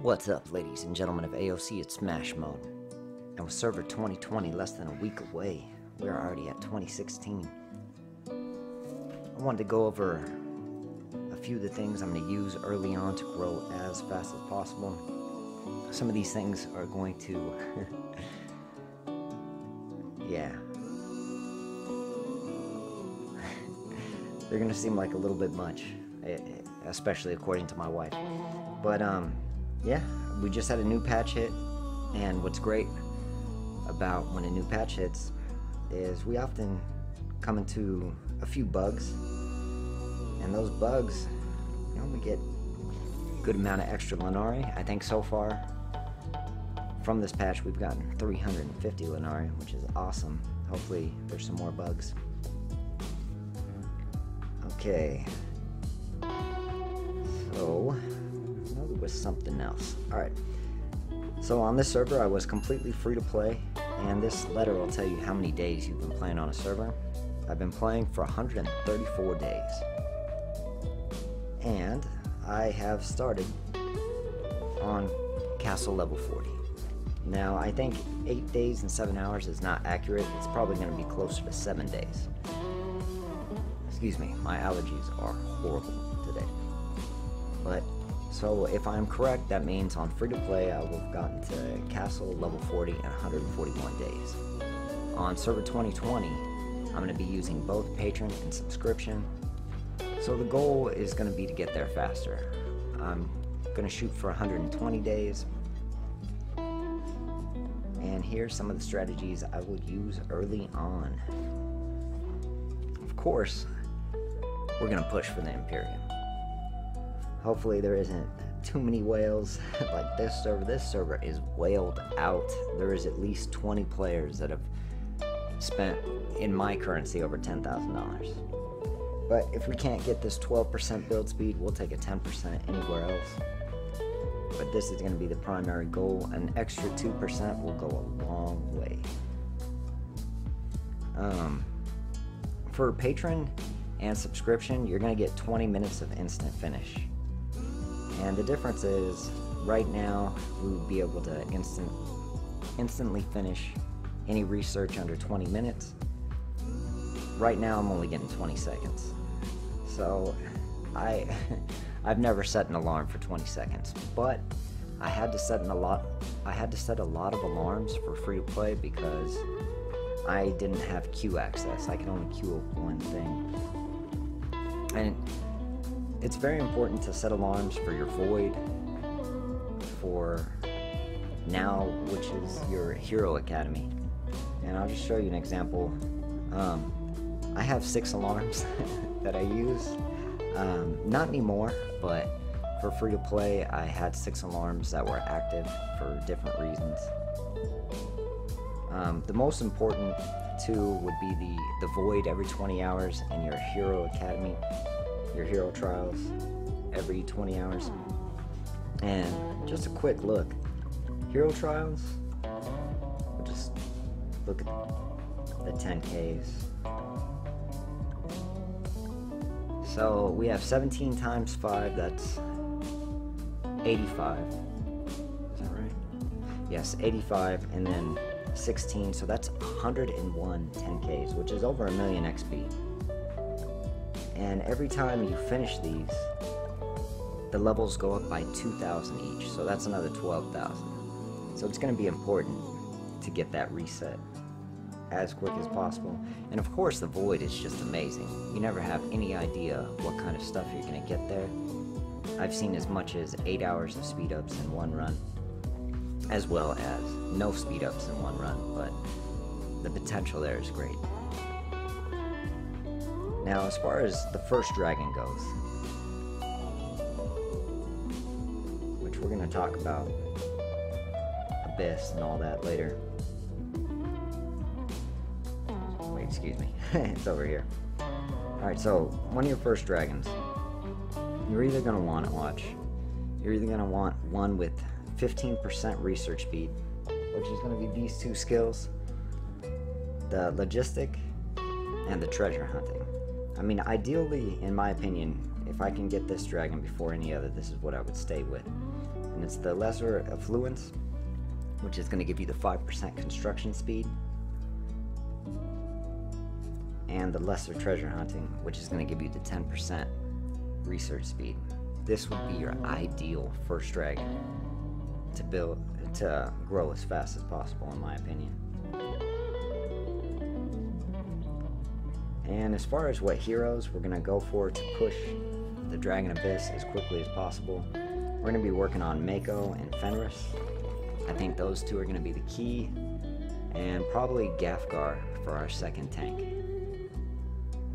What's up, ladies and gentlemen of AOC? It's Smashmode, and with server 2020 less than a week away, we're already at 2016. I wanted to go over a few of the things I'm going to use early on to grow as fast as possible. Some of these things are going to, yeah, they're going to seem like a little bit much, especially according to my wife. But yeah, we just had a new patch hit, and what's great about when a new patch hits is we often come into a few bugs, and those bugs, you know, we get a good amount of extra Lenari. I think so far from this patch we've gotten 350 Lenari, which is awesome. Hopefully there's some more bugs. Okay, so there was something else. Alright, so on this server I was completely free to play, and this letter will tell you how many days you've been playing on a server. I've been playing for 134 days, and I have started on castle level 40. Now I think 8 days and 7 hours is not accurate. It's probably going to be closer to 7 days. Excuse me, my allergies are horrible today. But so if I'm correct, that means on free to play I will have gotten to castle level 40 in 141 days. On server 2020, I'm going to be using both patron and subscription. So the goal is going to be to get there faster. I'm going to shoot for 120 days. And here's some of the strategies I will use early on. Of course, we're going to push for the Imperium. Hopefully there isn't too many whales like this server. This server is whaled out. There is at least 20 players that have spent, in my currency, over $10,000. But if we can't get this 12% build speed, we'll take a 10% anywhere else. But this is going to be the primary goal. An extra 2% will go a long way. For patron and subscription, you're going to get 20 minutes of instant finish. And the difference is, right now, we would be able to instantly finish any research under 20 minutes. Right now, I'm only getting 20 seconds. So, I've never set an alarm for 20 seconds, but I had to set a lot of alarms for free to play because I didn't have queue access. I could only queue up one thing. And it's very important to set alarms for your Void, for now, which is your Hero Academy. And I'll just show you an example. I have 6 alarms that I use. Not anymore, but for free to play, I had 6 alarms that were active for different reasons. The most important 2 would be the Void every 20 hours and your Hero Academy, your Hero Trials every 20 hours. And just a quick look, Hero Trials, we'll just look at the 10Ks. So we have 17 times 5, that's 85. Is that right? Yes, 85, and then 16, so that's 101 10Ks, which is over 1 million XP. And every time you finish these, the levels go up by 2,000 each, so that's another 12,000. So it's going to be important to get that reset as quick as possible. And of course the Void is just amazing. You never have any idea what kind of stuff you're going to get there. I've seen as much as 8 hours of speed ups in one run, as well as no speed ups in one run, but the potential there is great. Now, as far as the first dragon goes, which we're going to talk about Abyss and all that later. Wait, excuse me. It's over here. Alright, so one of your first dragons, you're either going to want you're either going to want one with 15% research speed, which is going to be these 2 skills, the logistic and the treasure hunting. I mean, ideally, in my opinion, if I can get this dragon before any other, this is what I would stay with. And it's the Lesser Affluence, which is going to give you the 5% construction speed, and the Lesser Treasure Hunting, which is going to give you the 10% research speed. This would be your ideal first dragon to grow as fast as possible, in my opinion. And as far as what heroes we're going to go for to push the Dragon Abyss as quickly as possible, we're going to be working on Mako and Fenris. I think those two are going to be the key, and probably Gafgar for our second tank,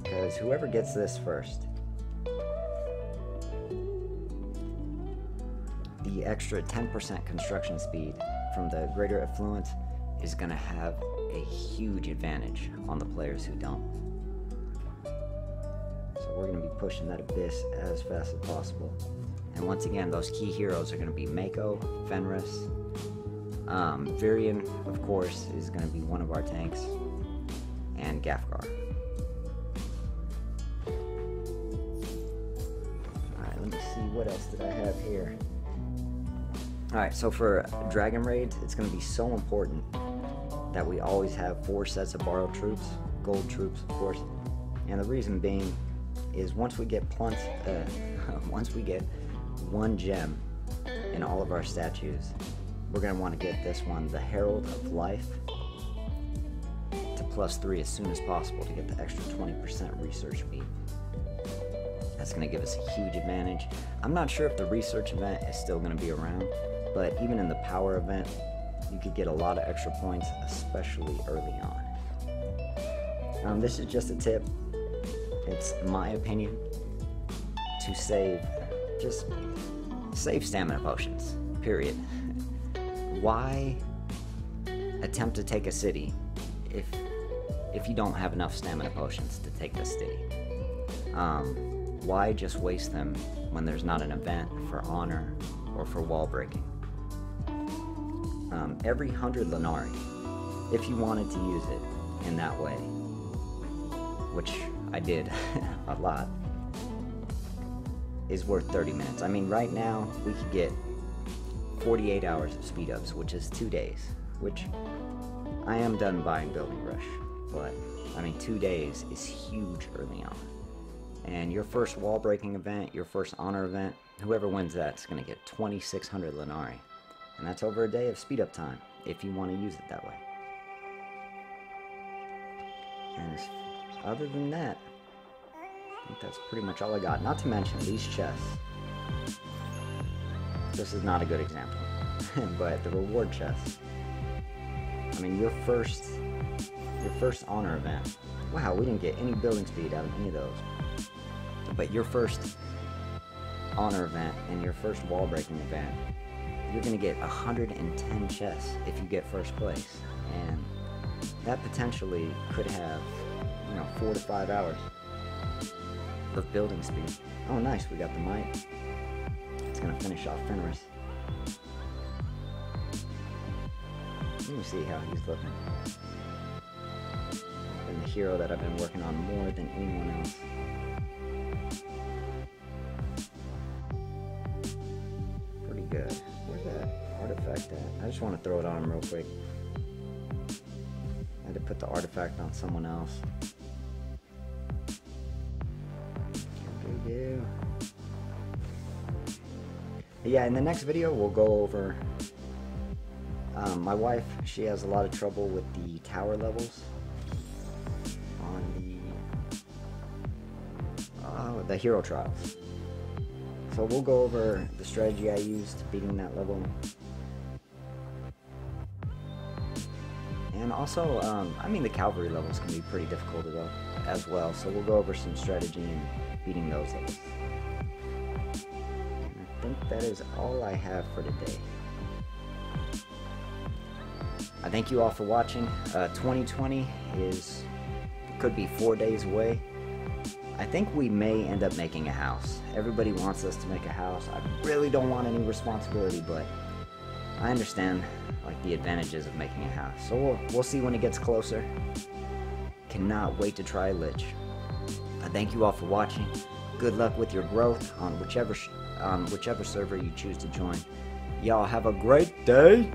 because whoever gets this first, the extra 10% construction speed from the Greater Affluence is going to have a huge advantage on the players who don't. So we're going to be pushing that Abyss as fast as possible. And once again, those key heroes are going to be Mako, Fenris, Virion, of course, is going to be one of our tanks, and Gafgar. Alright, let me see, what else did I have here? Alright, so for Dragon Raids, it's going to be so important that we always have 4 sets of borrowed troops, gold troops, of course. And the reason being is once we get one gem in all of our statues, we're going to want to get this one, the Herald of Life, to +3 as soon as possible to get the extra 20% research speed. That's going to give us a huge advantage. I'm not sure if the research event is still going to be around, but even in the power event, you could get a lot of extra points, especially early on. This is just a tip. It's my opinion to save stamina potions, period. Why attempt to take a city if you don't have enough stamina potions to take the city? Why just waste them when there's not an event for honor or for wall breaking? Every 100 Lenari, if you wanted to use it in that way, which I did a lot, is worth 30 minutes. I mean, right now we could get 48 hours of speed ups, which is 2 days, which I am done buying Building Rush, but I mean 2 days is huge early on. And your first wall breaking event, your first honor event, whoever wins that's going to get 2,600 Lenari, and that's over a day of speed up time if you want to use it that way. And other than that, I think that's pretty much all I got. Not to mention these chests. This is not a good example, but the reward chests. I mean, your first honor event. Wow, we didn't get any building speed out of any of those. But your first honor event and your first wall breaking event, you're gonna get 110 chests if you get first place, and that potentially could have, 4 to 5 hours of building speed. Oh, nice, we got the might. It's gonna finish off Fenris. Let me see how he's looking. Been the hero that I've been working on more than anyone else. Pretty good. Where's that artifact at? I just want to throw it on him real quick. I had to put the artifact on someone else. Yeah, in the next video we'll go over my wife. She has a lot of trouble with the tower levels on the hero trials, so we'll go over the strategy I used beating that level, and also I mean the cavalry levels can be pretty difficult as well, so we'll go over some strategy in beating those levels. I think that is all I have for today. I thank you all for watching. 2020 could be 4 days away. I think we may end up making a house. Everybody wants us to make a house. I really don't want any responsibility, but I understand the advantages of making a house. So we'll see when it gets closer. Cannot wait to try Lich. I thank you all for watching. Good luck with your growth on whichever server you choose to join. Y'all have a great day.